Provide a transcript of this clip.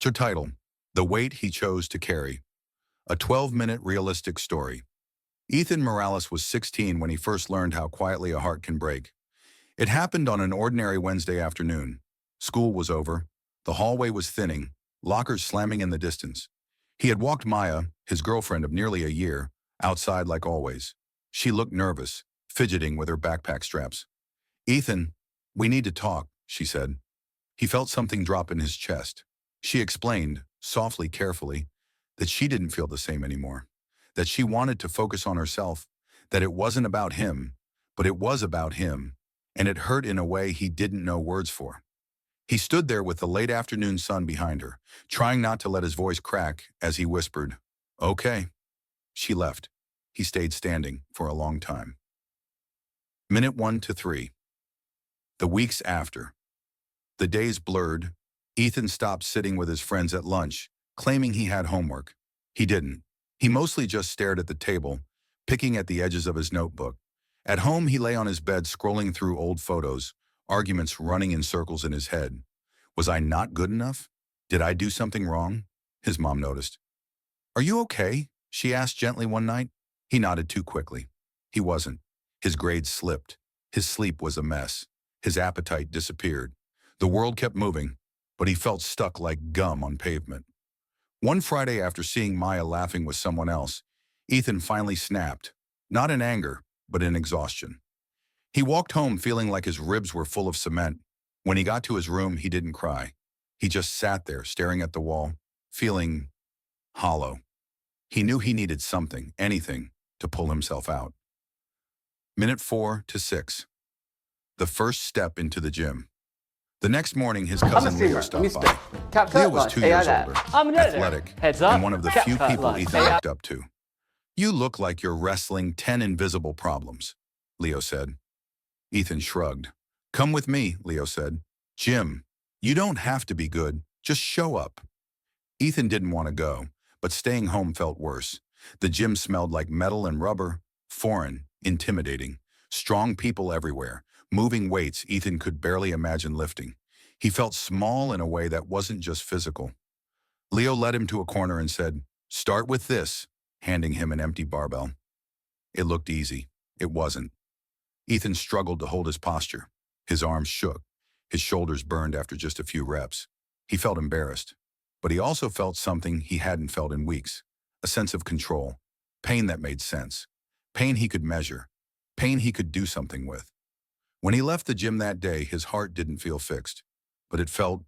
To title, The Weight He Chose to Carry, a 12-minute realistic story. Ethan Morales was 16 when he first learned how quietly a heart can break. It happened on an ordinary Wednesday afternoon. School was over. The hallway was thinning, lockers slamming in the distance. He had walked Maya, his girlfriend of nearly a year, outside like always. She looked nervous, fidgeting with her backpack straps. "Ethan, we need to talk," she said. He felt something drop in his chest. She explained, softly, carefully, that she didn't feel the same anymore, that she wanted to focus on herself, that it wasn't about him, but it was about him, and it hurt in a way he didn't know words for. He stood there with the late afternoon sun behind her, trying not to let his voice crack as he whispered, "Okay." She left. He stayed standing for a long time. Minute 1 to 3. The weeks after. The days blurred. Ethan stopped sitting with his friends at lunch, claiming he had homework. He didn't. He mostly just stared at the table, picking at the edges of his notebook. At home, he lay on his bed scrolling through old photos, arguments running in circles in his head. Was I not good enough? Did I do something wrong? His mom noticed. "Are you okay?" she asked gently one night. He nodded too quickly. He wasn't. His grades slipped. His sleep was a mess. His appetite disappeared. The world kept moving, but he felt stuck like gum on pavement. One Friday, after seeing Maya laughing with someone else, Ethan finally snapped, not in anger, but in exhaustion. He walked home feeling like his ribs were full of cement. When he got to his room, he didn't cry. He just sat there, staring at the wall, feeling hollow. He knew he needed something, anything, to pull himself out. Minute 4 to 6. The first step into the gym. The next morning, his I'm a cousin Leo streamer. Let me stopped by. spit. Cap Leo cut was line. 2 AI years that. older, I'm an editor. athletic, Heads up. and one of the Cap few cut people line. Ethan AI. looked up to. "You look like you're wrestling 10 invisible problems," Leo said. Ethan shrugged. "Come with me," Leo said. "Gym. You don't have to be good. Just show up." Ethan didn't want to go, but staying home felt worse. The gym smelled like metal and rubber, foreign, intimidating. Strong people everywhere, moving weights Ethan could barely imagine lifting. He felt small in a way that wasn't just physical. Leo led him to a corner and said, "Start with this," handing him an empty barbell. It looked easy. It wasn't. Ethan struggled to hold his posture. His arms shook. His shoulders burned after just a few reps. He felt embarrassed. But he also felt something he hadn't felt in weeks. A sense of control. Pain that made sense. Pain he could measure. Pain he could do something with. When he left the gym that day, his heart didn't feel fixed, but it felt